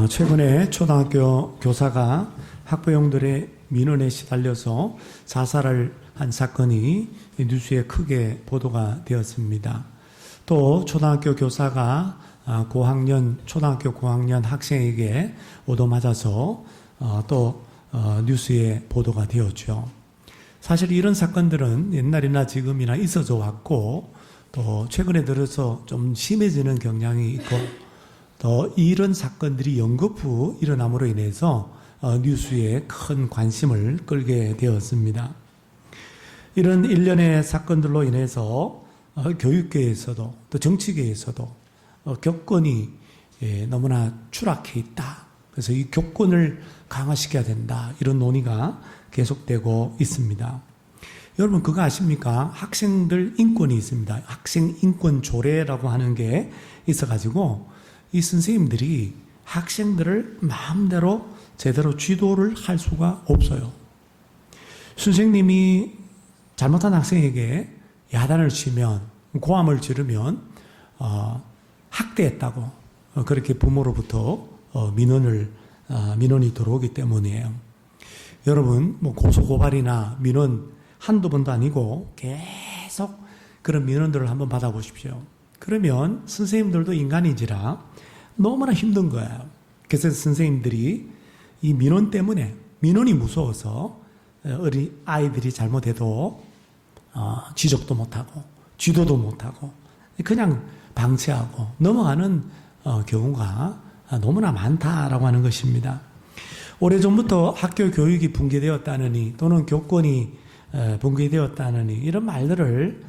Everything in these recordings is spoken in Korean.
최근에 초등학교 교사가 학부형들의 민원에 시달려서 자살을 한 사건이 뉴스에 크게 보도가 되었습니다. 또 초등학교 교사가 초등학교 고학년 학생에게 얻어맞아서 또 뉴스에 보도가 되었죠. 사실 이런 사건들은 옛날이나 지금이나 있어져 왔고 또 최근에 들어서 좀 심해지는 경향이 있고 또 이런 사건들이 연거푸 일어남으로 인해서 뉴스에 큰 관심을 끌게 되었습니다. 이런 일련의 사건들로 인해서 교육계에서도 또 정치계에서도 교권이 너무나 추락해 있다. 그래서 이 교권을 강화시켜야 된다. 이런 논의가 계속되고 있습니다. 여러분 그거 아십니까? 학생들 인권이 있습니다. 학생 인권 조례라고 하는 게 있어가지고 이 선생님들이 학생들을 마음대로 제대로 지도를 할 수가 없어요. 선생님이 잘못한 학생에게 야단을 치면, 고함을 지르면 학대했다고 그렇게 부모로부터 민원이 들어오기 때문이에요. 여러분 고소고발이나 민원 한두 번도 아니고 계속 그런 민원들을 한번 받아보십시오. 그러면 선생님들도 인간인지라 너무나 힘든 거예요. 그래서 선생님들이 이 민원 때문에, 민원이 무서워서 어린 아이들이 잘못해도 지적도 못하고 지도도 못하고 그냥 방치하고 넘어가는 경우가 너무나 많다라고 하는 것입니다. 오래전부터 학교 교육이 붕괴되었다느니 또는 교권이 붕괴되었다느니 이런 말들을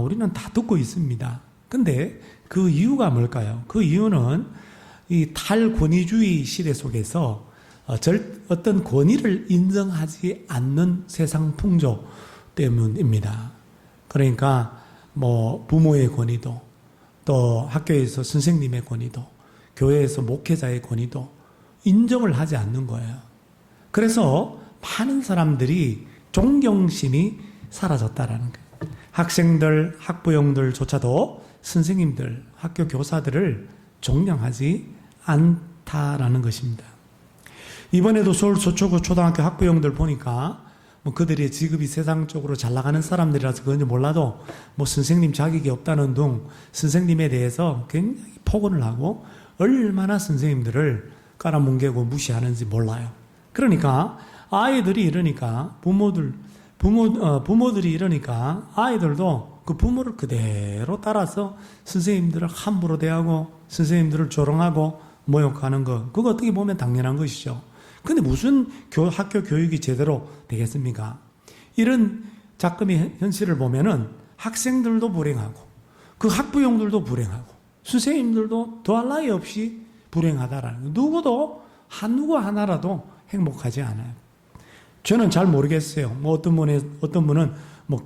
우리는 다 듣고 있습니다. 근데 그 이유가 뭘까요? 그 이유는 이 탈권위주의 시대 속에서 어떤 권위를 인정하지 않는 세상 풍조 때문입니다. 그러니까 부모의 권위도 또 학교에서 선생님의 권위도 교회에서 목회자의 권위도 인정을 하지 않는 거예요. 그래서 많은 사람들이 존경심이 사라졌다라는 거예요. 학생들, 학부형들조차도 선생님들, 학교 교사들을 존경하지 않다라는 것입니다. 이번에도 서울 서초구 초등학교 학부형들 보니까 그들의 직업이 세상적으로 잘 나가는 사람들이라서 그런지 몰라도 선생님 자격이 없다는 등 선생님에 대해서 굉장히 폭언을 하고 얼마나 선생님들을 깔아뭉개고 무시하는지 몰라요. 그러니까 아이들이 이러니까 부모들이 이러니까 아이들도 그 부모를 그대로 따라서 선생님들을 함부로 대하고 선생님들을 조롱하고 모욕하는 것, 그거 어떻게 보면 당연한 것이죠. 근데 무슨 학교 교육이 제대로 되겠습니까? 이런 작금의 현실을 보면은 학생들도 불행하고 그 학부형들도 불행하고 선생님들도 더할 나위 없이 불행하다라는 거예요. 누구도 누구 하나라도 행복하지 않아요. 저는 잘 모르겠어요. 어떤 분은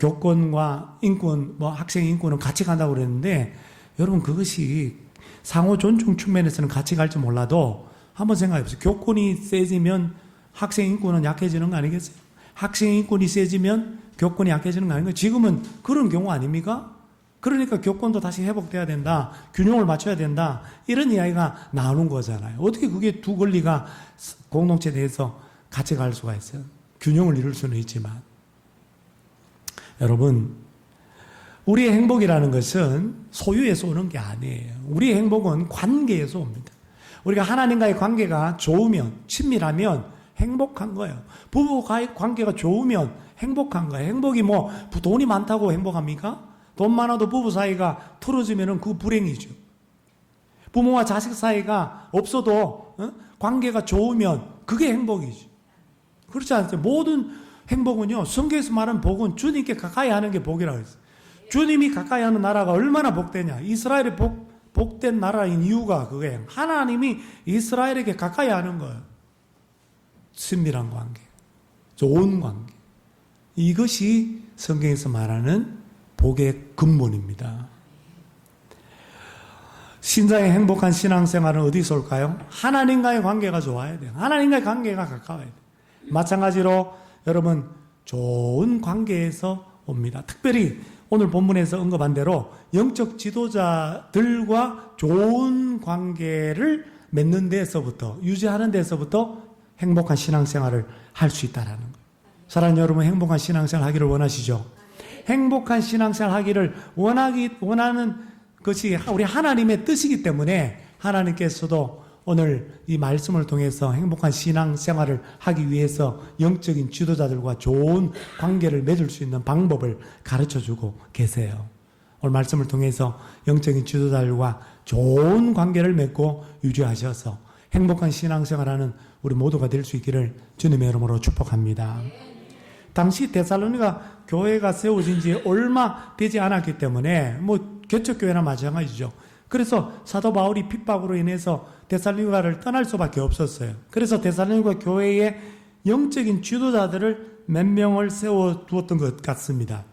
교권과 인권, 학생 인권은 같이 간다고 그랬는데, 여러분 그것이 상호 존중 측면에서는 같이 갈지 몰라도 한번 생각해 보세요. 교권이 세지면 학생 인권은 약해지는 거 아니겠어요? 학생 인권이 세지면 교권이 약해지는 거 아닌가요? 지금은 그런 경우 아닙니까? 그러니까 교권도 다시 회복돼야 된다. 균형을 맞춰야 된다. 이런 이야기가 나오는 거잖아요. 어떻게 그게 두 권리가 공동체 내에서 같이 갈 수가 있어요? 균형을 이룰 수는 있지만. 여러분, 우리의 행복이라는 것은 소유에서 오는 게 아니에요. 우리의 행복은 관계에서 옵니다. 우리가 하나님과의 관계가 좋으면, 친밀하면 행복한 거예요. 부부과의 관계가 좋으면 행복한 거예요. 행복이 돈이 많다고 행복합니까? 돈 많아도 부부 사이가 틀어지면 그 불행이죠. 부모와 자식 사이가 없어도 관계가 좋으면 그게 행복이죠. 그렇지 않습니까? 모든 행복은요, 성경에서 말하는 복은 주님께 가까이 하는 게 복이라고 했어요. 주님이 가까이 하는 나라가 얼마나 복되냐. 이스라엘이 복된 나라인 이유가 그거예요. 하나님이 이스라엘에게 가까이 하는 거예요. 친밀한 관계, 좋은 관계. 이것이 성경에서 말하는 복의 근본입니다. 신자의 행복한 신앙생활은 어디서 올까요? 하나님과의 관계가 좋아야 돼요. 하나님과의 관계가 가까워야 돼요. 마찬가지로 여러분 좋은 관계에서 옵니다. 특별히 오늘 본문에서 언급한 대로 영적 지도자들과 좋은 관계를 맺는 데에서부터, 유지하는 데에서부터 행복한 신앙생활을 할 수 있다라는 거예요. 사랑하는 여러분, 행복한 신앙생활 하기를 원하시죠? 행복한 신앙생활 하기를 원하는 것이 우리 하나님의 뜻이기 때문에 하나님께서도 오늘 이 말씀을 통해서 행복한 신앙생활을 하기 위해서 영적인 지도자들과 좋은 관계를 맺을 수 있는 방법을 가르쳐주고 계세요. 오늘 말씀을 통해서 영적인 지도자들과 좋은 관계를 맺고 유지하셔서 행복한 신앙생활하는 우리 모두가 될 수 있기를 주님의 이름으로 축복합니다. 당시 데살로니가 교회가 세워진 지 얼마 되지 않았기 때문에 개척교회나 마찬가지죠. 그래서 사도 바울이 핍박으로 인해서 데살로니가를 떠날 수밖에 없었어요. 그래서 데살로니가 교회에 영적인 지도자들을 몇 명을 세워두었던 것 같습니다.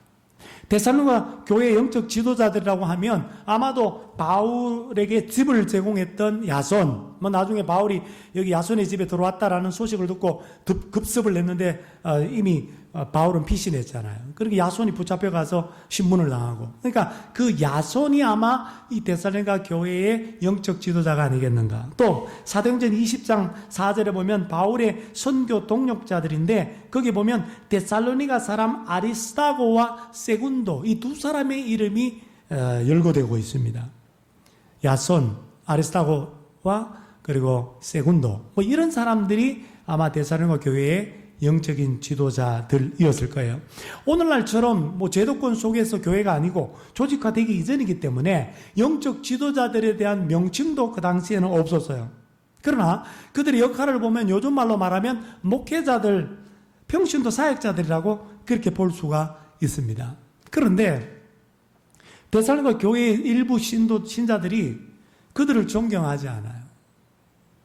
데살로니가 교회의 영적 지도자들이라고 하면 아마도 바울에게 집을 제공했던 야손, 나중에 바울이 여기 야손의 집에 들어왔다라는 소식을 듣고 급습을 냈는데 이미 바울은 피신했잖아요. 그러니까 야손이 붙잡혀가서 신문을 당하고, 그러니까 그 야손이 아마 이 데살로니가 교회의 영적 지도자가 아니겠는가. 또 사도행전 20장 4절에 보면 바울의 선교 동력자들인데 거기 보면 데살로니가 사람 아리스타고와 세군도, 이 두 사람의 이름이 열거되고 있습니다. 야손, 아리스타고와 그리고 세군도, 이런 사람들이 아마 데살로니가 교회의 영적인 지도자들이었을 거예요. 오늘날처럼 제도권 속에서 교회가 아니고 조직화되기 이전이기 때문에 영적 지도자들에 대한 명칭도 그 당시에는 없었어요. 그러나 그들의 역할을 보면 요즘 말로 말하면 목회자들, 평신도 사역자들이라고 그렇게 볼 수가 있습니다. 그런데 데살로니가 교회의 일부 신자들이 그들을 존경하지 않아요.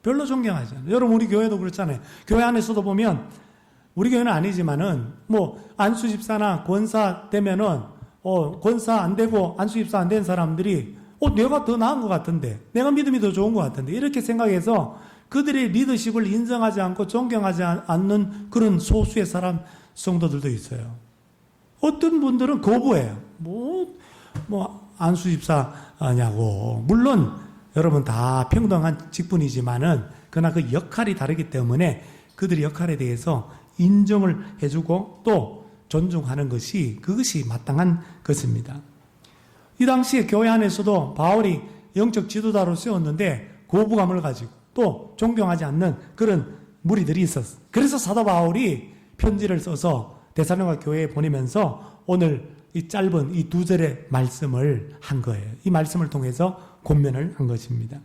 별로 존경하지 않아요. 여러분, 우리 교회도 그렇잖아요. 교회 안에서도 보면, 우리 교회는 아니지만은 안수 집사나 권사 되면은 권사 안 되고 안수 집사 안 된 사람들이 내가 더 나은 것 같은데, 내가 믿음이 더 좋은 것 같은데, 이렇게 생각해서 그들의 리더십을 인정하지 않고 존경하지 않는 그런 소수의 성도들도 있어요. 어떤 분들은 거부해요. 안수 집사냐고. 물론 여러분 다 평등한 직분이지만은 그러나 그 역할이 다르기 때문에 그들의 역할에 대해서 인정을 해주고 또 존중하는 그것이 마땅한 것입니다. 이 당시에 교회 안에서도 바울이 영적 지도자로 세웠는데 거부감을 가지고 또 존경하지 않는 그런 무리들이 있었어요. 그래서 사도 바울이 편지를 써서 데살로니가 교회에 보내면서 오늘 이 짧은 이 2절의 말씀을 한 거예요. 이 말씀을 통해서 권면을 한 것입니다.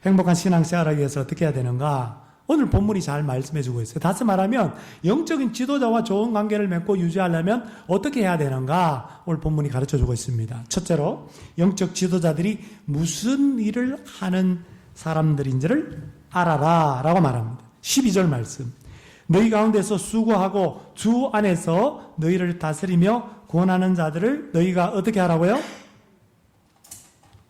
행복한 신앙생활을 위해서 어떻게 해야 되는가? 오늘 본문이 잘 말씀해주고 있어요. 다시 말하면 영적인 지도자와 좋은 관계를 맺고 유지하려면 어떻게 해야 되는가? 오늘 본문이 가르쳐주고 있습니다. 첫째로 영적 지도자들이 무슨 일을 하는 사람들인지를 알아라 라고 말합니다. 12절 말씀. 너희 가운데서 수고하고 주 안에서 너희를 다스리며 권하는 자들을 너희가 어떻게 하라고요?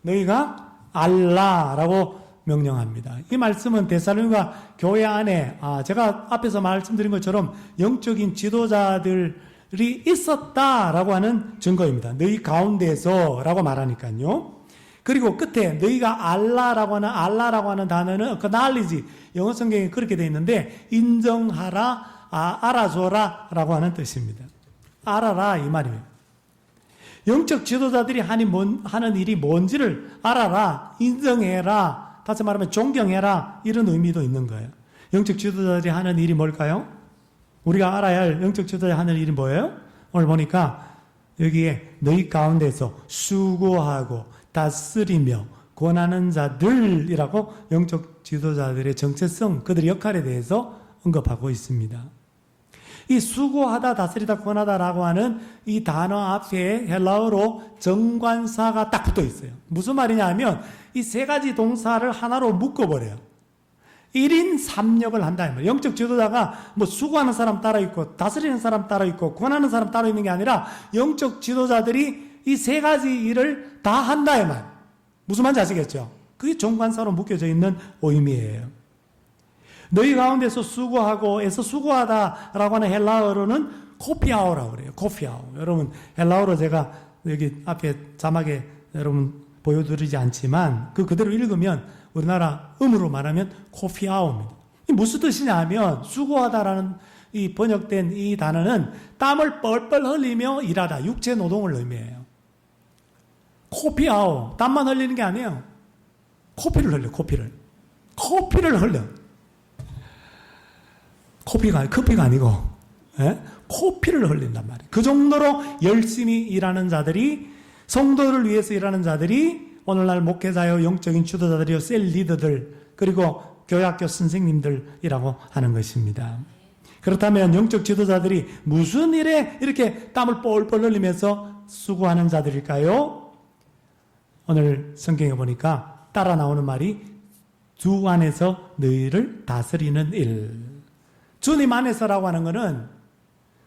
너희가 알라라고 명령합니다. 이 말씀은 데살로니가 교회 안에 제가 앞에서 말씀드린 것처럼 영적인 지도자들이 있었다라고 하는 증거입니다. 너희 가운데서라고 말하니까요. 그리고 끝에 너희가 알라라고 하는 단어는 knowledge, 영어 성경에 그렇게 되어 있는데 인정하라, 알아줘라라고 하는 뜻입니다. 알아라 이 말이에요. 영적 지도자들이 하는 일이 뭔지를 알아라, 인정해라, 다시 말하면 존경해라, 이런 의미도 있는 거예요. 영적 지도자들이 하는 일이 뭘까요? 우리가 알아야 할 영적 지도자들이 하는 일이 뭐예요? 오늘 보니까 여기에 너희 가운데서 수고하고 다스리며 권하는 자들이라고 영적 지도자들의 정체성, 그들의 역할에 대해서 언급하고 있습니다. 이 수고하다, 다스리다, 권하다라고 하는 이 단어 앞에 헬라어로 정관사가 딱 붙어 있어요. 무슨 말이냐 하면 이 세 가지 동사를 하나로 묶어버려요. 1인 3역을 한다. 영적 지도자가 수고하는 사람 따로 있고 다스리는 사람 따로 있고 권하는 사람 따로 있는 게 아니라 영적 지도자들이 이 세 가지 일을 다 한다 이 말. 무슨 말인지 아시겠죠? 그게 정관사로 묶여져 있는 의미예요. 너희 가운데서 수고하고 에서 수고하다라고 하는 헬라어로는 코피아오라고 그래요. 코피아오. 여러분 헬라어로 제가 여기 앞에 자막에 여러분 보여드리지 않지만 그대로 읽으면 우리나라 음으로 말하면 코피아오입니다. 이 무슨 뜻이냐 하면 수고하다라는 이 번역된 이 단어는 땀을 뻘뻘 흘리며 일하다, 육체 노동을 의미해요. 코피아오, 땀만 흘리는 게 아니에요. 코피를 흘려, 코피를. 코피를 흘려. 커피가 아니고, 예? 코피를 흘린단 말이에요. 그 정도로 열심히 일하는 자들이, 성도를 위해서 일하는 자들이, 오늘날 목회자요, 영적인 주도자들이요, 셀 리더들, 그리고 교회학교 선생님들이라고 하는 것입니다. 그렇다면 영적 지도자들이 무슨 일에 이렇게 땀을 뻘뻘 흘리면서 수고하는 자들일까요? 오늘 성경에 보니까 따라 나오는 말이 주 안에서 너희를 다스리는 일. 주님 안에서라고 하는 것은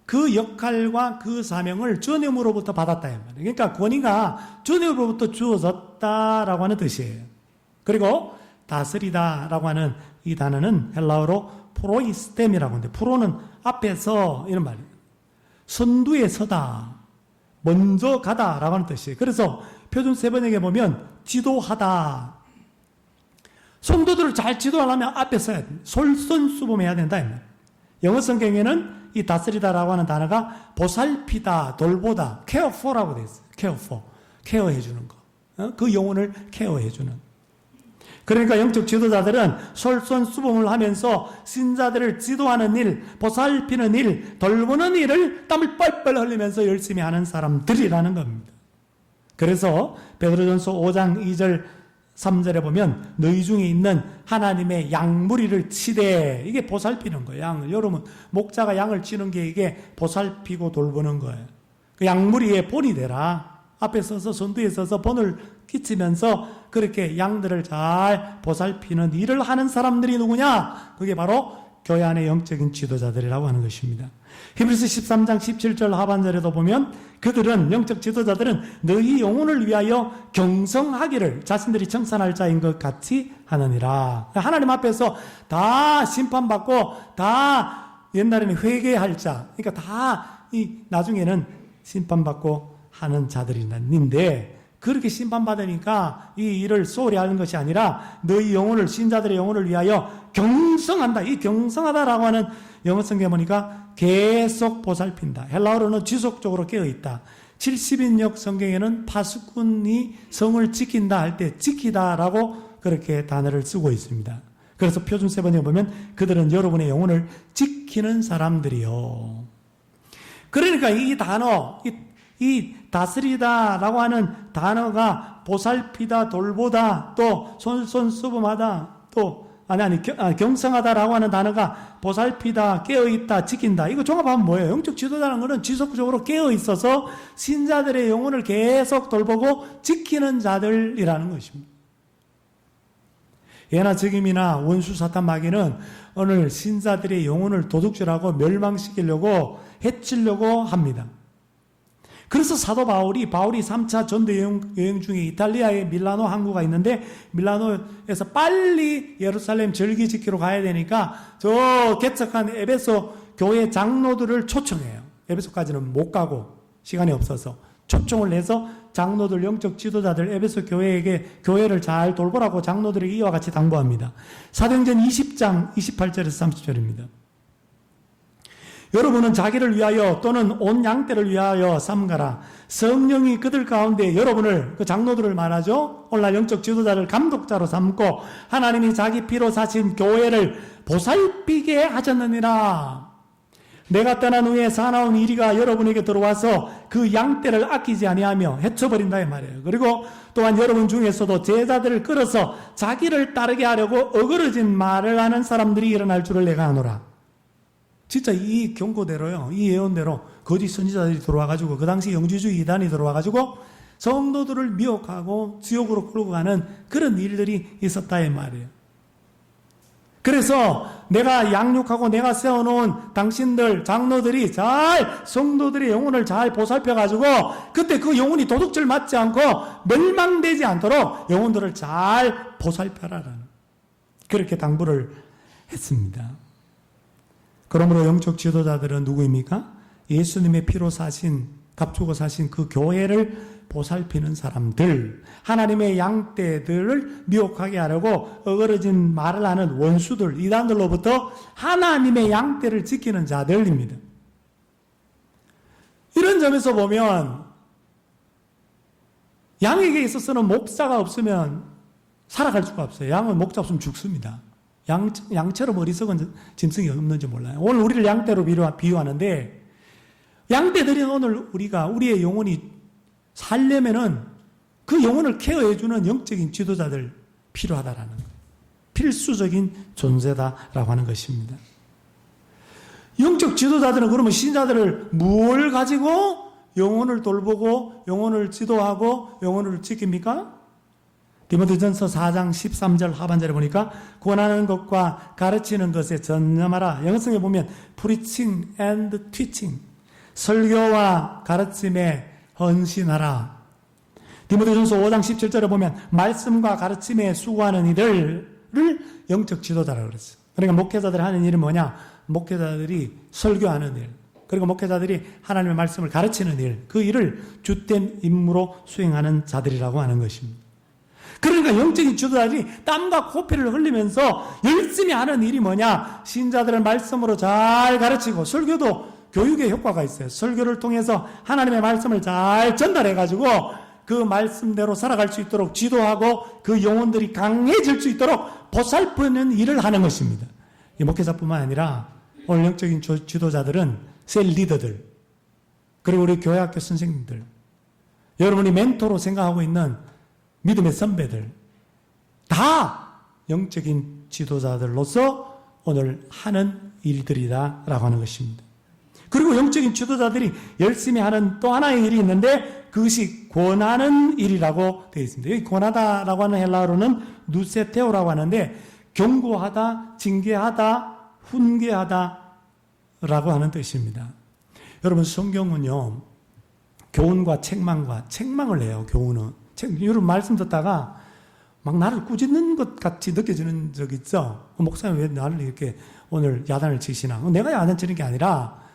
그 역할과 그 사명을 주님으로부터 받았다. 그러니까 권위가 주님으로부터 주어졌다라고 하는 뜻이에요. 그리고 다스리다라고 하는 이 단어는 헬라어로 프로이스템이라고 하는데, 프로는 앞에서 이런 말이에요. 선두에 서다, 먼저 가다라고 하는 뜻이에요. 그래서 표준 세번역에 보면 지도하다, 성도들을 잘 지도하려면 앞에 서야 돼. 솔선수범해야 된다. 영어 성경에는 이 다스리다라고 하는 단어가 보살피다, 돌보다, care for라고 되어 있어요. care for, 케어해주는 거. 그 영혼을 케어해주는. 그러니까 영적 지도자들은 솔선수범을 하면서 신자들을 지도하는 일, 보살피는 일, 돌보는 일을 땀을 뻘뻘 흘리면서 열심히 하는 사람들이라는 겁니다. 그래서 베드로전서 5장 2절 3절에 보면 너희 중에 있는 하나님의 양무리를 치되, 이게 보살피는 거예요. 양을. 여러분, 목자가 양을 치는 게 이게 보살피고 돌보는 거예요. 그 양무리의 본이 되라. 앞에 서서 선두에 서서 본을 끼치면서 그렇게 양들을 잘 보살피는 일을 하는 사람들이 누구냐? 그게 바로 교회 안의 영적인 지도자들이라고 하는 것입니다. 히브리서 13장 17절 하반절에도 보면 그들은, 영적 지도자들은 너희 영혼을 위하여 경성하기를 자신들이 청산할 자인 것 같이 하느니라. 하나님 앞에서 다 심판받고 다 옛날에는 회개할 자, 그러니까 다 이 나중에는 심판받고 하는 자들인데, 그렇게 심판받으니까 이 일을 소홀히 하는 것이 아니라 너희 영혼을, 신자들의 영혼을 위하여 경성한다. 이 경성하다라고 하는 영어 성경에 보니까 계속 보살핀다. 헬라어로는 지속적으로 깨어있다. 70인역 성경에는 파수꾼이 성을 지킨다 할 때 지키다라고 그렇게 단어를 쓰고 있습니다. 그래서 표준 세번역에 보면 그들은 여러분의 영혼을 지키는 사람들이요. 그러니까 이 단어, 이 다스리다라고 하는 단어가 보살피다, 돌보다, 또 솔선수범하다, 또 경성하다라고 하는 단어가 보살피다, 깨어있다, 지킨다. 이거 종합하면 뭐예요? 영적 지도자라는 것은 지속적으로 깨어있어서 신자들의 영혼을 계속 돌보고 지키는 자들이라는 것입니다. 예나 지금이나 원수 사탄 마귀는 오늘 신자들의 영혼을 도둑질하고 멸망시키려고, 해치려고 합니다. 그래서 사도 바울이 3차 전도 여행 중에 이탈리아의 밀라노 항구가 있는데, 밀라노에서 빨리 예루살렘 절기 지키러 가야 되니까 저 개척한 에베소 교회 장로들을 초청해요. 에베소까지는 못 가고 시간이 없어서 초청을 해서 장로들, 영적 지도자들 에베소 교회에게 교회를 잘 돌보라고 장로들에게 이와 같이 당부합니다. 사도행전 20장 28절에서 30절입니다. 여러분은 자기를 위하여 또는 온 양떼를 위하여 삼가라. 성령이 그들 가운데 여러분을, 그 장로들을 말하죠, 오늘날 영적 지도자를 감독자로 삼고 하나님이 자기 피로 사신 교회를 보살피게 하셨느니라. 내가 떠난 후에 사나운 이리가 여러분에게 들어와서 그 양떼를 아끼지 아니하며 해쳐버린다 이 말이에요. 그리고 또한 여러분 중에서도 제자들을 끌어서 자기를 따르게 하려고 어그러진 말을 하는 사람들이 일어날 줄을 내가 아노라. 진짜 이 경고대로요, 이 예언대로 거짓 선지자들이 들어와가지고, 그 당시 영지주의 이단이 들어와가지고 성도들을 미혹하고 지옥으로 끌고 가는 그런 일들이 있었다 이 말이에요. 그래서 내가 양육하고 내가 세워놓은 당신들 장로들이 잘 성도들의 영혼을 잘 보살펴가지고 그때 그 영혼이 도둑질 맞지 않고 멸망되지 않도록 영혼들을 잘 보살펴라라는, 그렇게 당부를 했습니다. 그러므로 영적 지도자들은 누구입니까? 예수님의 피로 사신, 값주고 사신 그 교회를 보살피는 사람들, 하나님의 양떼들을 미혹하게 하려고 어그러진 말을 하는 원수들, 이단들로부터 하나님의 양떼를 지키는 자들입니다. 이런 점에서 보면 양에게 있어서는 목자가 없으면 살아갈 수가 없어요. 양은 목자 없으면 죽습니다. 양처럼 어리석은 짐승이 없는지 몰라요. 오늘 우리를 양떼로 비유하는데, 양떼들이 오늘 우리의 영혼이 살려면은 그 영혼을 케어해주는 영적인 지도자들 필요하다라는 거예요. 필수적인 존재다라고 하는 것입니다. 영적 지도자들은 그러면 신자들을 뭘 가지고 영혼을 돌보고 영혼을 지도하고 영혼을 지킵니까? 디모데전서 4장 13절 하반절에 보니까 권하는 것과 가르치는 것에 전념하라. 영성에 보면 preaching and teaching, 설교와 가르침에 헌신하라. 디모데전서 5장 17절에 보면 말씀과 가르침에 수고하는 이들을 영적 지도자라고 그랬어요. 그러니까 목회자들이 하는 일은 뭐냐? 목회자들이 설교하는 일, 그리고 목회자들이 하나님의 말씀을 가르치는 일, 그 일을 주된 임무로 수행하는 자들이라고 하는 것입니다. 그러니까 영적인 지도자들이 땀과 코피를 흘리면서 열심히 하는 일이 뭐냐? 신자들을 말씀으로 잘 가르치고, 설교도 교육의 효과가 있어요. 설교를 통해서 하나님의 말씀을 잘 전달해가지고 그 말씀대로 살아갈 수 있도록 지도하고 그 영혼들이 강해질 수 있도록 보살피는 일을 하는 것입니다. 이 목회자뿐만 아니라 오늘 영적인 지도자들은 셀 리더들, 그리고 우리 교회학교 선생님들, 여러분이 멘토로 생각하고 있는 믿음의 선배들, 다 영적인 지도자들로서 오늘 하는 일들이다라고 하는 것입니다. 그리고 영적인 지도자들이 열심히 하는 또 하나의 일이 있는데 그것이 권하는 일이라고 되어 있습니다. 여기 권하다라고 하는 헬라어로는 누세테오라고 하는데 경고하다, 징계하다, 훈계하다 라고 하는 뜻입니다. 여러분, 성경은요, 교훈과 책망을 해요. 교훈은 여러분 말씀 듣다가 막 나를 꾸짖는 것 같이 느껴지는 적 있죠? 목사님 왜 나를 이렇게 오늘 야단을 치시나? 내가 야단 치는 게 아니라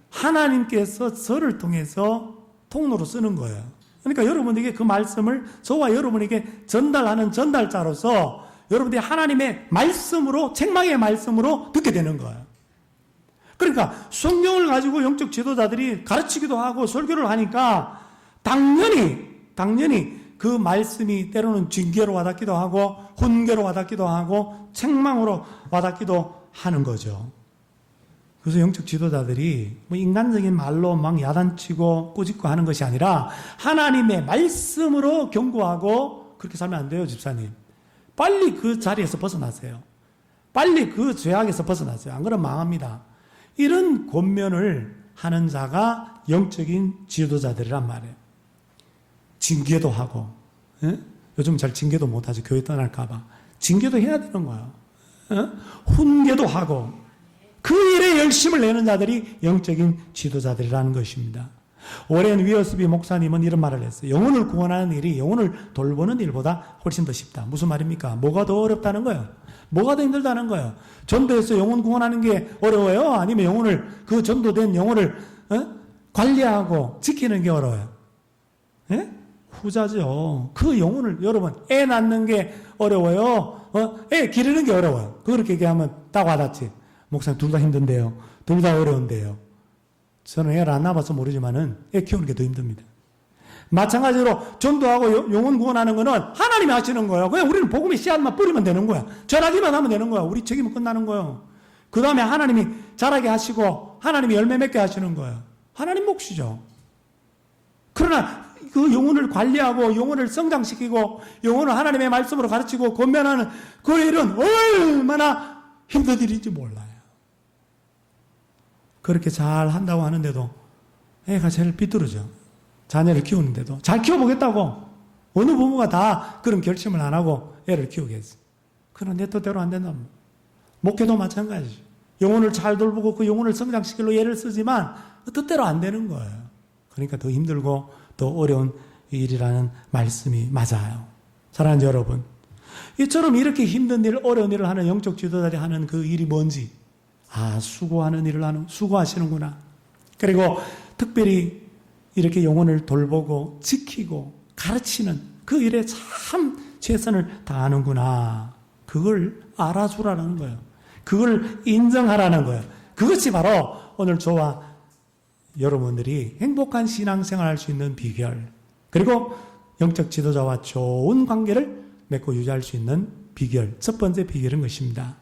하나님께서 저를 통해서 통로로 쓰는 거예요. 그러니까 여러분에게 그 말씀을 저와 여러분에게 전달하는 전달자로서 여러분들이 하나님의 말씀으로, 책망의 말씀으로 듣게 되는 거예요. 그러니까 성경을 가지고 영적 지도자들이 가르치기도 하고 설교를 하니까 당연히 그 말씀이 때로는 징계로 와닿기도 하고 훈계로 와닿기도 하고 책망으로 와닿기도 하는 거죠. 그래서 영적 지도자들이 뭐 인간적인 말로 막 야단치고 꾸짖고 하는 것이 아니라 하나님의 말씀으로 경고하고, 그렇게 살면 안 돼요, 집사님. 빨리 그 자리에서 벗어나세요. 빨리 그 죄악에서 벗어나세요. 안 그러면 망합니다. 이런 권면을 하는 자가 영적인 지도자들이란 말이에요. 징계도 하고, 예? 요즘 잘 징계도 못하죠. 교회 떠날까봐. 징계도 해야 되는 거예요. 예? 훈계도 하고, 그 일에 열심을 내는 자들이 영적인 지도자들이라는 것입니다. 오랜 위어스비 목사님은 이런 말을 했어요. 영혼을 구원하는 일이 영혼을 돌보는 일보다 훨씬 더 쉽다. 무슨 말입니까? 뭐가 더 어렵다는 거예요? 뭐가 더 힘들다는 거예요? 전도해서 영혼 구원하는 게 어려워요? 아니면 그 전도된 영혼을 관리하고 지키는 게 어려워요? 예? 후자죠. 그 영혼을, 여러분, 애 낳는 게 어려워요? 애 기르는 게 어려워요? 그렇게 얘기하면 딱 와닿지. 목사님 둘 다 힘든데요. 둘 다 어려운데요. 저는 애를 안 낳아봐서 모르지만은 애 키우는 게 더 힘듭니다. 마찬가지로 전도하고 영혼 구원하는 거는 하나님이 하시는 거예요. 그냥 우리는 복음의 씨앗만 뿌리면 되는 거야. 전하기만 하면 되는 거야. 우리 책임은 끝나는 거예요. 그 다음에 하나님이 자라게 하시고 하나님이 열매 맺게 하시는 거예요. 하나님 몫이죠. 그러나 그 영혼을 관리하고 영혼을 성장시키고 영혼을 하나님의 말씀으로 가르치고 권면하는 그 일은 얼마나 힘든 일인지 몰라요. 그렇게 잘 한다고 하는데도 애가 제일 삐뚤어져. 자녀를 키우는데도. 잘 키워보겠다고. 어느 부모가 다 그런 결심을 안 하고 애를 키우겠어. 그러나 내 뜻대로 안 된다. 목회도 마찬가지죠. 영혼을 잘 돌보고 그 영혼을 성장시키려 애를 쓰지만 뜻대로 안 되는 거예요. 그러니까 더 힘들고 더 어려운 일이라는 말씀이 맞아요. 사랑하는 여러분, 이처럼 이렇게 힘든 일, 어려운 일을 하는 영적 지도자들이 하는 그 일이 뭔지, 수고하는 일을 수고하시는구나. 그리고 특별히 이렇게 영혼을 돌보고 지키고 가르치는 그 일에 참 최선을 다하는구나. 그걸 알아주라는 거예요. 그걸 인정하라는 거예요. 그것이 바로 오늘 저와 여러분들이 행복한 신앙생활 할 수 있는 비결, 그리고 영적 지도자와 좋은 관계를 맺고 유지할 수 있는 비결, 첫 번째 비결인 것입니다.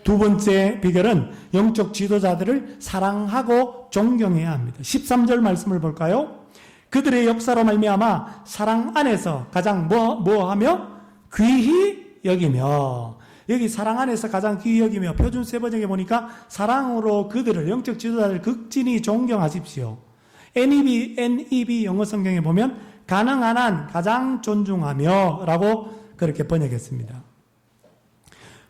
두 번째 비결은 영적 지도자들을 사랑하고 존경해야 합니다. 13절 말씀을 볼까요? 그들의 역사로 말미암아 사랑 안에서 가장 뭐하며 귀히 여기며, 여기 사랑 안에서 가장 귀히 여기며, 표준 세번역에 보니까 사랑으로 그들을, 영적 지도자들 극진히 존경하십시오. NEB 영어 성경에 보면 가능한 한 가장 존중하며 라고 그렇게 번역했습니다.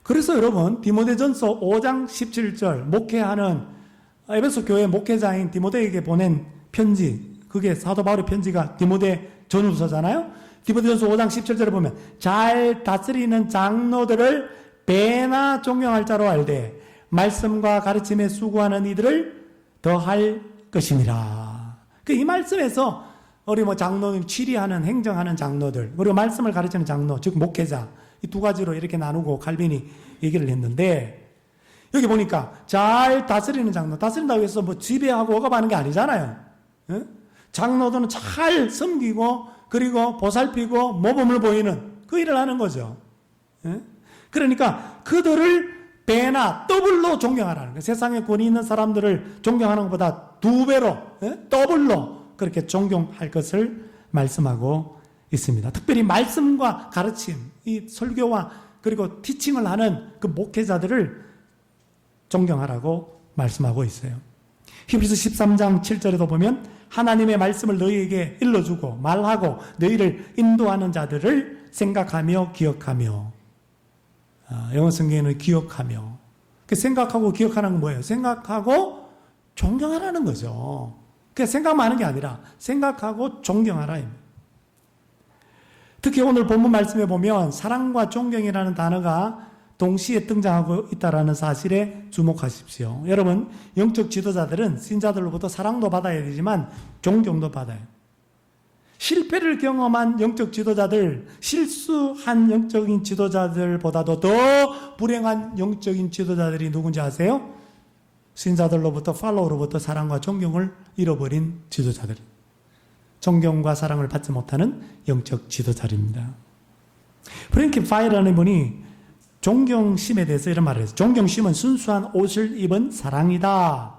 그래서 여러분, 디모데전서 5장 17절, 목회하는 에베소 교회 목회자인 디모데에게 보낸 편지, 그게 사도 바울의 편지가 디모데 전후서잖아요. 디모데전서 5장 17절에 보면 잘 다스리는 장로들을 배나 존경할 자로 알되 말씀과 가르침에 수고하는 이들을 더할 것이니라. 이 말씀에서 우리 장로님 치리하는, 행정하는 장로들, 그리고 말씀을 가르치는 장로, 즉 목회자, 이 두 가지로 이렇게 나누고 칼빈이 얘기를 했는데, 여기 보니까 잘 다스리는 장로, 다스린다고 해서 지배하고 억압하는 게 아니잖아요. 장로들은 잘 섬기고 그리고 보살피고 모범을 보이는 그 일을 하는 거죠. 그러니까 그들을 배나 더블로 존경하라는 거예요. 세상에 권위 있는 사람들을 존경하는 것보다 2배로, 더블로 그렇게 존경할 것을 말씀하고 있습니다. 특별히 말씀과 가르침, 이 설교와 그리고 티칭을 하는 그 목회자들을 존경하라고 말씀하고 있어요. 히브리서 13장 7절에도 보면 하나님의 말씀을 너희에게 일러주고 말하고 너희를 인도하는 자들을 생각하며 기억하며, 영어 성경에는 기억하며, 생각하고 기억하는 건 뭐예요? 생각하고 존경하라는 거죠. 그냥 생각만 하는 게 아니라 생각하고 존경하라. 특히 오늘 본문 말씀에 보면 사랑과 존경이라는 단어가 동시에 등장하고 있다는 사실에 주목하십시오. 여러분, 영적 지도자들은 신자들로부터 사랑도 받아야 되지만 존경도 받아요. 실패를 경험한 영적 지도자들, 실수한 영적인 지도자들보다도 더 불행한 영적인 지도자들이 누군지 아세요? 신자들로부터, 팔로우로부터 사랑과 존경을 잃어버린 지도자들. 존경과 사랑을 받지 못하는 영적 지도자입니다. 프랭키 파이라는 분이 존경심에 대해서 이런 말을 했어요. 존경심은 순수한 옷을 입은 사랑이다.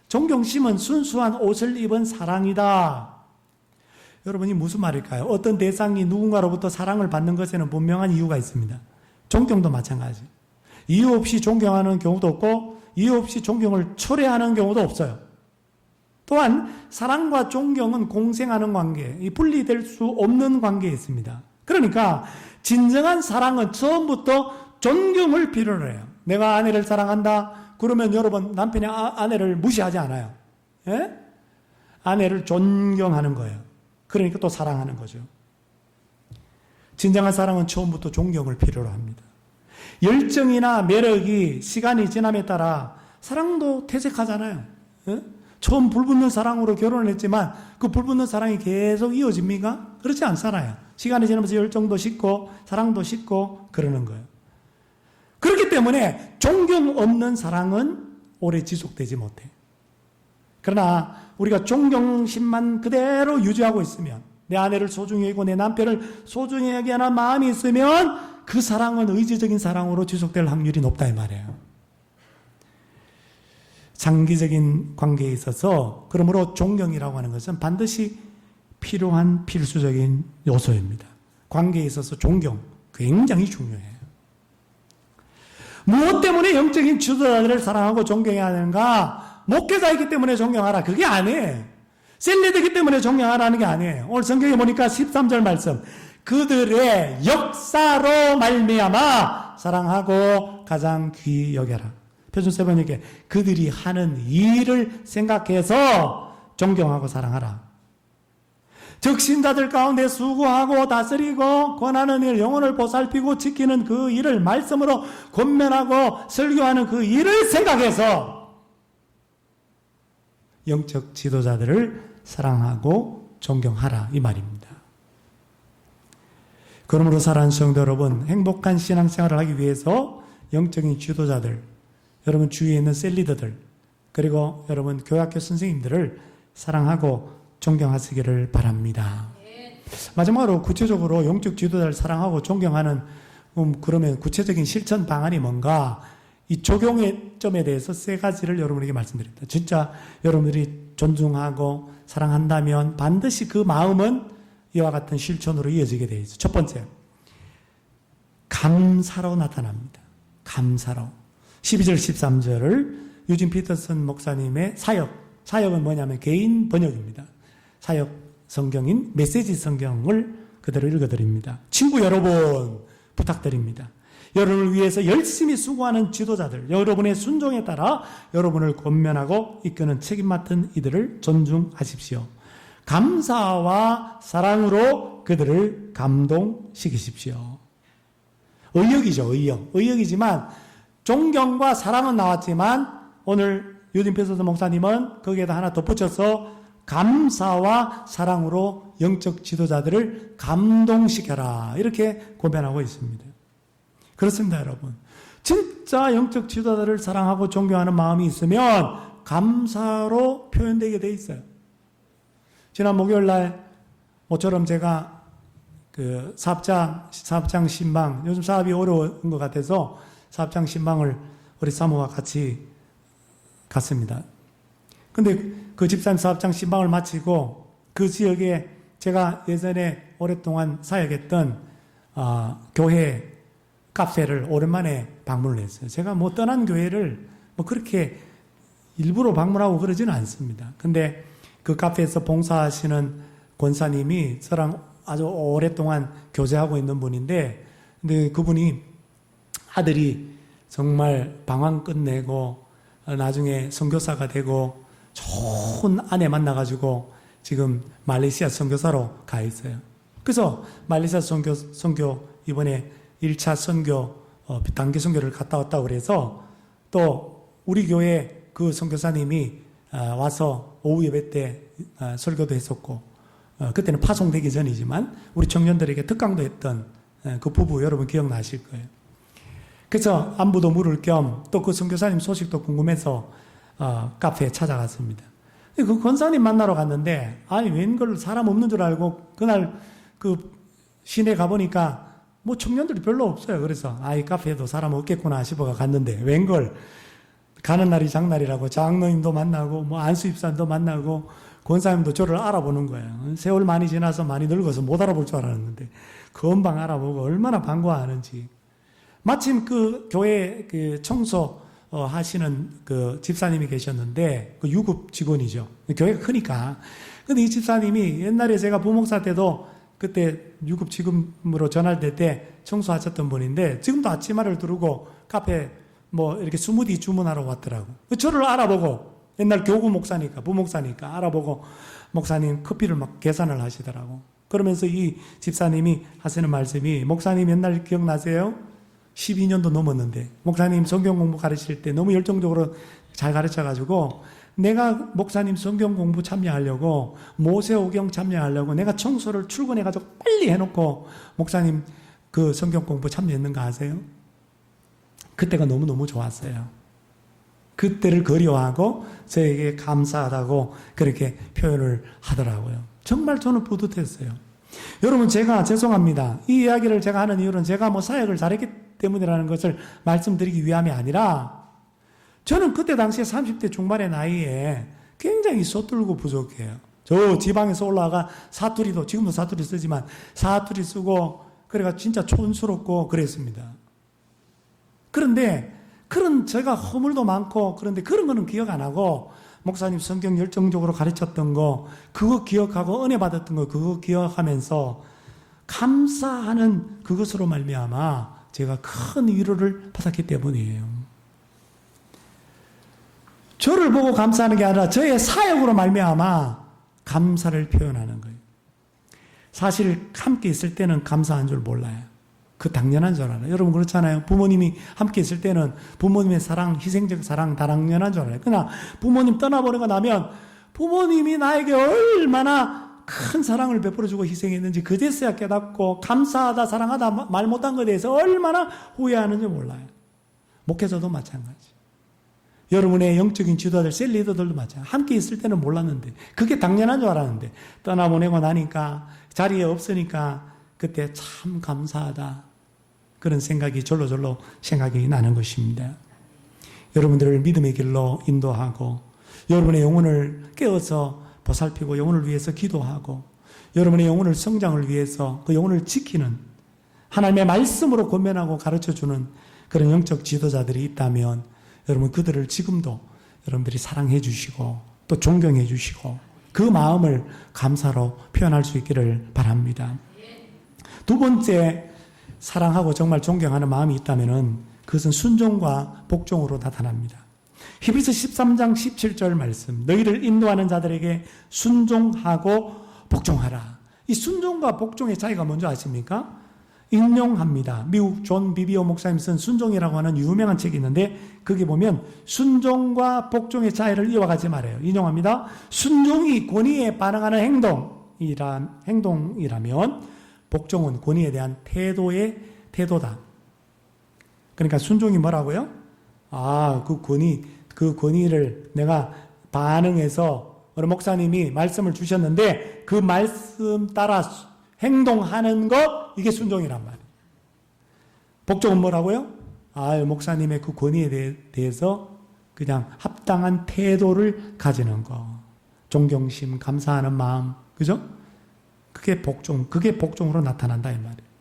존경심은 순수한 옷을 입은 사랑이다. 여러분이 무슨 말일까요? 어떤 대상이 누군가로부터 사랑을 받는 것에는 분명한 이유가 있습니다. 존경도 마찬가지. 이유 없이 존경하는 경우도 없고 이유 없이 존경을 철회하는 경우도 없어요. 또한 사랑과 존경은 공생하는 관계, 분리될 수 없는 관계에 있습니다. 그러니까 진정한 사랑은 처음부터 존경을 필요로 해요. 내가 아내를 사랑한다 그러면 여러분, 남편이 아내를 무시하지 않아요. 예? 아내를 존경하는 거예요. 그러니까 또 사랑하는 거죠. 진정한 사랑은 처음부터 존경을 필요로 합니다. 열정이나 매력이 시간이 지남에 따라 사랑도 퇴색하잖아요. 예? 처음 불붙는 사랑으로 결혼을 했지만 그 불붙는 사랑이 계속 이어집니까? 그렇지 않잖아요. 시간이 지나면서 열정도 식고 사랑도 식고 그러는 거예요. 그렇기 때문에 존경 없는 사랑은 오래 지속되지 못해. 그러나 우리가 존경심만 그대로 유지하고 있으면, 내 아내를 소중히 여기고 내 남편을 소중히 여기는 마음이 있으면 그 사랑은 의지적인 사랑으로 지속될 확률이 높다 이 말이에요. 장기적인 관계에 있어서 그러므로 존경이라고 하는 것은 반드시 필요한 필수적인 요소입니다. 관계에 있어서 존경 굉장히 중요해요. 무엇 때문에 영적인 지도자들을 사랑하고 존경해야 하는가? 목회자이기 때문에 존경하라. 그게 아니에요. 셀리드이기 때문에 존경하라는 게 아니에요. 오늘 성경에 보니까 13절 말씀, 그들의 역사로 말미암아 사랑하고 가장 귀히 여겨라. 표준 세번역에 그들이 하는 일을 생각해서 존경하고 사랑하라. 즉 신자들 가운데 수고하고 다스리고 권하는 일, 영혼을 보살피고 지키는 그 일을 말씀으로 권면하고 설교하는 그 일을 생각해서 영적 지도자들을 사랑하고 존경하라 이 말입니다. 그러므로 사랑하는 성도 여러분, 행복한 신앙생활을 하기 위해서 영적인 지도자들, 여러분 주위에 있는 셀리더들, 그리고 여러분 교학교 선생님들을 사랑하고 존경하시기를 바랍니다. 마지막으로 구체적으로 영적 지도자를 사랑하고 존경하는 그러면 구체적인 실천 방안이 뭔가, 이 적용의 점에 대해서 세 가지를 여러분에게 말씀드립니다. 진짜 여러분들이 존중하고 사랑한다면 반드시 그 마음은 이와 같은 실천으로 이어지게 되어 있어요. 첫 번째, 감사로 나타납니다. 감사로. 12절 13절을 유진 피터슨 목사님의 사역은 뭐냐면 개인 번역입니다. 사역 성경인 메시지 성경을 그대로 읽어드립니다. 친구 여러분 부탁드립니다. 여러분을 위해서 열심히 수고하는 지도자들, 여러분의 순종에 따라 여러분을 권면하고 이끄는 책임 맡은 이들을 존중하십시오. 감사와 사랑으로 그들을 감동시키십시오. 의역이죠, 의역. 의역이지만 존경과 사랑은 나왔지만 오늘 유진 피터슨 목사님은 거기에다 하나 덧붙여서 감사와 사랑으로 영적 지도자들을 감동시켜라 이렇게 고백하고 있습니다. 그렇습니다, 여러분. 진짜 영적 지도자들을 사랑하고 존경하는 마음이 있으면 감사로 표현되게 돼 있어요. 지난 목요일 날 모처럼 제가 그 사업장 신방, 요즘 사업이 어려운 것 같아서 사업장 신방을 우리 사모와 같이 갔습니다. 근데 그 집사님 사업장 신방을 마치고 그 지역에 제가 예전에 오랫동안 사역했던 교회 카페를 오랜만에 방문을 했어요. 제가 뭐 떠난 교회를 뭐 그렇게 일부러 방문하고 그러지는 않습니다. 근데 그 카페에서 봉사하시는 권사님이 저랑 아주 오랫동안 교제하고 있는 분인데, 근데 그분이 아들이 정말 방황 끝내고 나중에 선교사가 되고 좋은 아내 만나가지고 지금 말레이시아 선교사로 가 있어요. 그래서 말레이시아 선교 이번에 1차 선교 단기 선교를 갔다 왔다고 그래서 또 우리 교회 그 선교사님이 와서 오후 예배 때 설교도 했었고, 그때는 파송되기 전이지만 우리 청년들에게 특강도 했던 그 부부 여러분 기억나실 거예요. 그래서 안부도 물을 겸 또 그 선교사님 소식도 궁금해서 카페에 찾아갔습니다. 그 권사님 만나러 갔는데, 아니 웬걸 사람 없는 줄 알고 그날 그 시내 가보니까 뭐 청년들이 별로 없어요. 그래서 이 카페에도 사람 없겠구나 싶어가 갔는데, 웬걸 가는 날이 장날이라고 장로님도 만나고 뭐 안수입사님도 만나고 권사님도 저를 알아보는 거예요. 세월 많이 지나서 많이 늙어서 못 알아볼 줄 알았는데 금방 알아보고 얼마나 반가워하는지. 마침 그 교회 그 청소 하시는 그 집사님이 계셨는데, 그 유급 직원이죠. 교회가 크니까. 근데 이 집사님이 옛날에 제가 부목사 때도 그때 유급 직원으로 전환될 때 청소하셨던 분인데, 지금도 아침마를 두르고 카페 뭐 이렇게 스무디 주문하러 왔더라고. 저를 알아보고, 옛날 교구 목사니까, 부목사니까 알아보고 목사님 커피를 막 계산을 하시더라고. 그러면서 이 집사님이 하시는 말씀이, 목사님 옛날 기억나세요? 12년도 넘었는데 목사님 성경 공부 가르칠 때 너무 열정적으로 잘 가르쳐가지고 내가 목사님 성경 공부 참여하려고 모세오경 참여하려고 내가 청소를 출근해가지고 빨리 해놓고 목사님 그 성경 공부 참여했는 거 아세요? 그때가 너무너무 좋았어요. 그때를 그리워하고 저에게 감사하다고 그렇게 표현을 하더라고요. 정말 저는 뿌듯했어요. 여러분, 제가 죄송합니다. 이 이야기를 제가 하는 이유는 제가 뭐 사역을 잘했기 때문이라는 것을 말씀드리기 위함이 아니라, 저는 그때 당시에 30대 중반의 나이에 굉장히 서툴고 부족해요. 저 지방에서 올라가 사투리도, 지금도 사투리 쓰지만 사투리 쓰고 그래가 진짜 촌스럽고 그랬습니다. 그런데 그런 제가 허물도 많고, 그런데 그런 거는 기억 안 하고 목사님 성경 열정적으로 가르쳤던 거 그거 기억하고 은혜 받았던 거 그거 기억하면서 감사하는 그것으로 말미암아 제가 큰 위로를 받았기 때문이에요. 저를 보고 감사하는 게 아니라 저의 사역으로 말미암아 감사를 표현하는 거예요. 사실 함께 있을 때는 감사한 줄 몰라요. 그 당연한 줄 알아요. 여러분 그렇잖아요. 부모님이 함께 있을 때는 부모님의 사랑, 희생적 사랑 다 당연한 줄 알아요. 그러나 부모님 떠나버리고 나면 부모님이 나에게 얼마나 큰 사랑을 베풀어주고 희생했는지 그제서야 깨닫고 감사하다 사랑하다 말 못한 것에 대해서 얼마나 후회하는지 몰라요. 목회자도 마찬가지. 여러분의 영적인 지도자들, 셀리더들도 마찬가지. 함께 있을 때는 몰랐는데 그게 당연한 줄 알았는데 떠나보내고 나니까 자리에 없으니까 그때 참 감사하다. 그런 생각이 절로절로 생각이 나는 것입니다. 여러분들을 믿음의 길로 인도하고 여러분의 영혼을 깨어서 보살피고 영혼을 위해서 기도하고 여러분의 영혼을 성장을 위해서 그 영혼을 지키는 하나님의 말씀으로 권면하고 가르쳐주는 그런 영적 지도자들이 있다면 여러분 그들을 지금도 여러분들이 사랑해 주시고 또 존경해 주시고 그 마음을 감사로 표현할 수 있기를 바랍니다. 두 번째, 사랑하고 정말 존경하는 마음이 있다면 그것은 순종과 복종으로 나타납니다. 히브리서 13장 17절 말씀, 너희를 인도하는 자들에게 순종하고 복종하라. 이 순종과 복종의 차이가 뭔지 아십니까? 인용합니다. 미국 존 비비오 목사님 쓴 순종이라고 하는 유명한 책이 있는데 거기 보면 순종과 복종의 차이를 이와 같이 말해요. 인용합니다. 순종이 권위에 반응하는 행동이라면 복종은 권위에 대한 태도다. 그러니까 순종이 뭐라고요? 그 권위를 내가 반응해서 우리 목사님이 말씀을 주셨는데 그 말씀 따라 행동하는 것, 이게 순종이란 말이에요. 복종은 뭐라고요? 목사님의 그 권위에 대해서 그냥 합당한 태도를 가지는 거. 존경심, 감사하는 마음, 그죠? 그게 복종으로 나타난다 이 말이에요.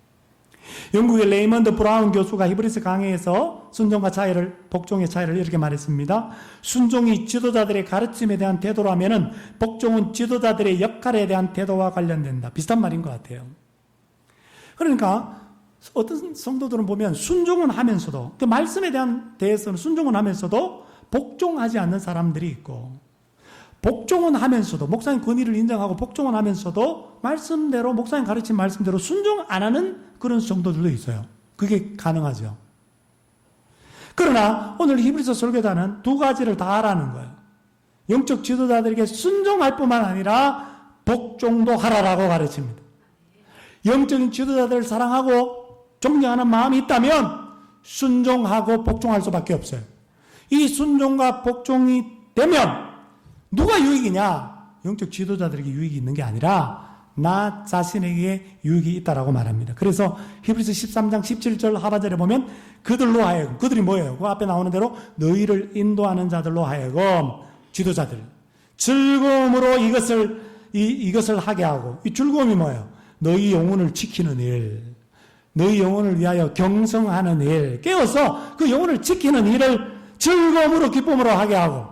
영국의 레이먼드 브라운 교수가 히브리서 강해에서 순종과 복종의 차이를 이렇게 말했습니다. 순종이 지도자들의 가르침에 대한 태도라면은 복종은 지도자들의 역할에 대한 태도와 관련된다. 비슷한 말인 것 같아요. 그러니까 어떤 성도들은 보면 순종은 하면서도 그 말씀에 대해서는 순종은 하면서도 복종하지 않는 사람들이 있고 복종은 하면서도 목사님 권위를 인정하고 복종은 하면서도 말씀대로 목사님 가르친 말씀대로 순종 안 하는 그런 성도들도 있어요. 그게 가능하죠. 그러나 오늘 히브리서 설교자는 두 가지를 다 하라는 거예요. 영적 지도자들에게 순종할 뿐만 아니라 복종도 하라라고 가르칩니다. 영적인 지도자들을 사랑하고 존경하는 마음이 있다면 순종하고 복종할 수밖에 없어요. 이 순종과 복종이 되면 누가 유익이냐? 영적 지도자들에게 유익이 있는 게 아니라 나 자신에게 유익이 있다라고 말합니다. 그래서 히브리서 13장 17절 하반절에 보면 그들로 하여금, 그들이 뭐예요? 그 앞에 나오는 대로 너희를 인도하는 자들로 하여금, 지도자들 즐거움으로 이것을 하게 하고, 이 즐거움이 뭐예요? 너희 영혼을 지키는 일, 너희 영혼을 위하여 경성하는 일, 깨어서 그 영혼을 지키는 일을 즐거움으로 기쁨으로 하게 하고,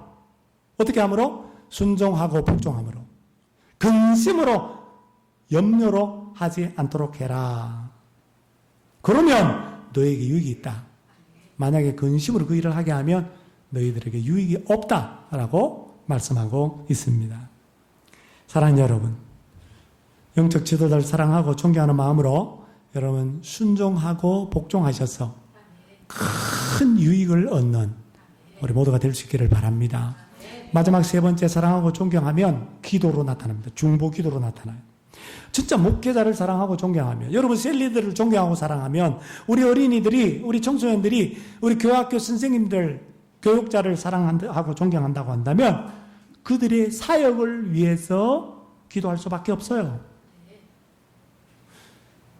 어떻게 함으로? 순종하고 복종함으로, 근심으로 염려로 하지 않도록 해라. 그러면 너에게 유익이 있다. 만약에 근심으로 그 일을 하게 하면 너희들에게 유익이 없다라고 말씀하고 있습니다. 사랑하는 여러분, 영적 지도자를 사랑하고 존경하는 마음으로 여러분 순종하고 복종하셔서 큰 유익을 얻는 우리 모두가 될 수 있기를 바랍니다. 마지막 세 번째, 사랑하고 존경하면 기도로 나타납니다. 중보 기도로 나타나요. 진짜 목회자를 사랑하고 존경하면, 여러분 셀리들을 존경하고 사랑하면, 우리 어린이들이, 우리 청소년들이, 우리 교학교 선생님들, 교육자를 사랑하고 존경한다고 한다면 그들의 사역을 위해서 기도할 수밖에 없어요.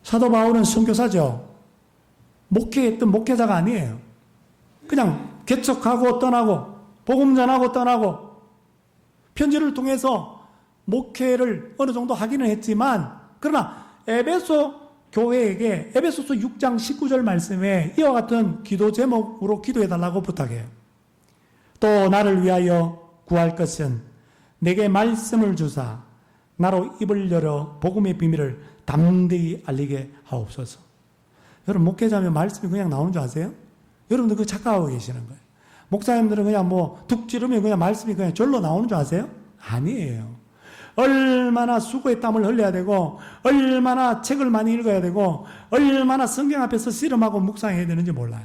사도 바울은 선교사죠. 목회했던 목회자가 아니에요. 그냥 개척하고 떠나고 복음 전하고 떠나고 편지를 통해서 목회를 어느 정도 하기는 했지만, 그러나 에베소 교회에게 에베소서 6장 19절 말씀에 이와 같은 기도 제목으로 기도해달라고 부탁해요. 또 나를 위하여 구할 것은 내게 말씀을 주사 나로 입을 열어 복음의 비밀을 담대히 알리게 하옵소서. 여러분 목회자면 말씀이 그냥 나오는 줄 아세요? 여러분들 그거 착각하고 계시는 거예요. 목사님들은 그냥 툭 찌르면 그냥 말씀이 그냥 절로 나오는 줄 아세요? 아니에요. 얼마나 수고의 땀을 흘려야 되고, 얼마나 책을 많이 읽어야 되고, 얼마나 성경 앞에서 씨름하고 묵상해야 되는지 몰라요.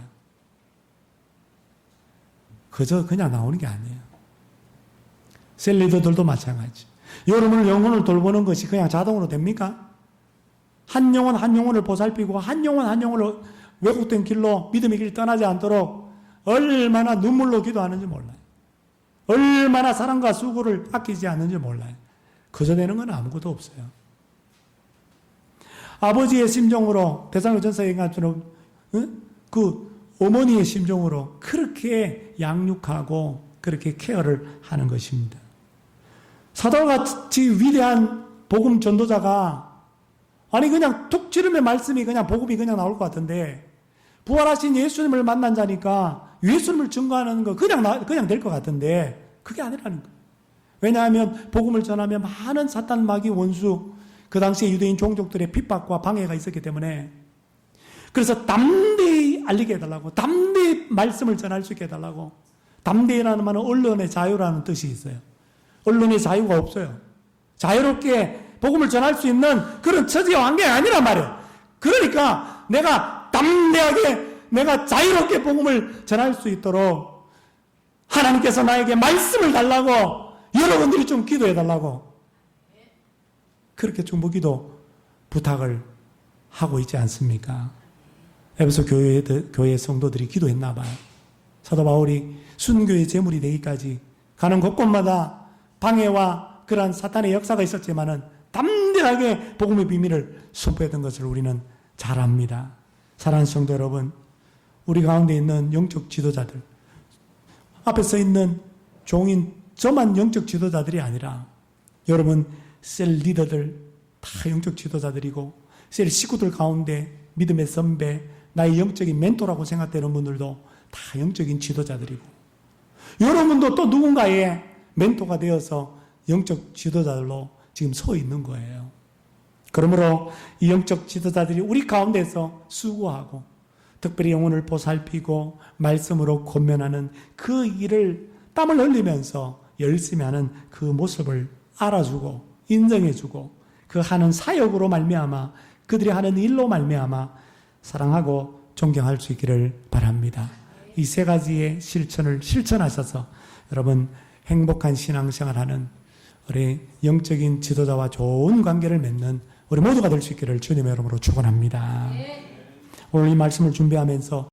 그저 그냥 나오는 게 아니에요. 셀리더들도 마찬가지. 여러분을 영혼을 돌보는 것이 그냥 자동으로 됩니까? 한 영혼 한 영혼을 보살피고 한 영혼 한 영혼을 왜곡된 길로 믿음의 길 떠나지 않도록 얼마나 눈물로 기도하는지 몰라요. 얼마나 사랑과 수고를 아끼지 않는지 몰라요. 그저 되는 건 아무것도 없어요. 아버지의 심정으로 데살로니가전서 얘기한처럼 그 어머니의 심정으로 그렇게 양육하고 그렇게 케어를 하는 것입니다. 사도같이 위대한 복음 전도자가 아니 그냥 툭 찌르면 말씀이 그냥 복음이 그냥 나올 것 같은데 부활하신 예수님을 만난 자니까 예수님을 증거하는 거 그냥 될 것 같은데 그게 아니라는 거예요. 왜냐하면 복음을 전하면 많은 사탄 마귀 원수 그 당시에 유대인 종족들의 핍박과 방해가 있었기 때문에 그래서 담대히 알리게 해달라고 담대히 말씀을 전할 수 있게 해달라고 담대히라는 말은 언론의 자유라는 뜻이 있어요. 언론의 자유가 없어요. 자유롭게 복음을 전할 수 있는 그런 처지와 환경이 아니란 말이에요. 그러니까 내가 담대하게 내가 자유롭게 복음을 전할 수 있도록 하나님께서 나에게 말씀을 달라고 여러분들이 좀 기도해 달라고 그렇게 중보기도 부탁을 하고 있지 않습니까? 에베소 교회 성도들이 기도했나 봐요. 사도 바울이 순교의 제물이 되기까지 가는 곳곳마다 방해와 그러한 사탄의 역사가 있었지만은 담대하게 복음의 비밀을 선포했던 것을 우리는 잘 압니다. 사랑하는 성도 여러분, 우리 가운데 있는 영적 지도자들, 앞에 서 있는 종인 저만 영적 지도자들이 아니라 여러분 셀 리더들 다 영적 지도자들이고 셀 식구들 가운데 믿음의 선배, 나의 영적인 멘토라고 생각되는 분들도 다 영적인 지도자들이고 여러분도 또 누군가의 멘토가 되어서 영적 지도자들로 지금 서 있는 거예요. 그러므로 이 영적 지도자들이 우리 가운데서 수고하고 특별히 영혼을 보살피고 말씀으로 권면하는 그 일을 땀을 흘리면서 열심히 하는 그 모습을 알아주고 인정해주고 그 하는 사역으로 말미암아 그들이 하는 일로 말미암아 사랑하고 존경할 수 있기를 바랍니다. 이 세 가지의 실천을 실천하셔서 여러분 행복한 신앙생활하는 우리 영적인 지도자와 좋은 관계를 맺는 우리 모두가 될 수 있기를 주님의 이름으로 축원합니다. 오늘 이 말씀을 준비하면서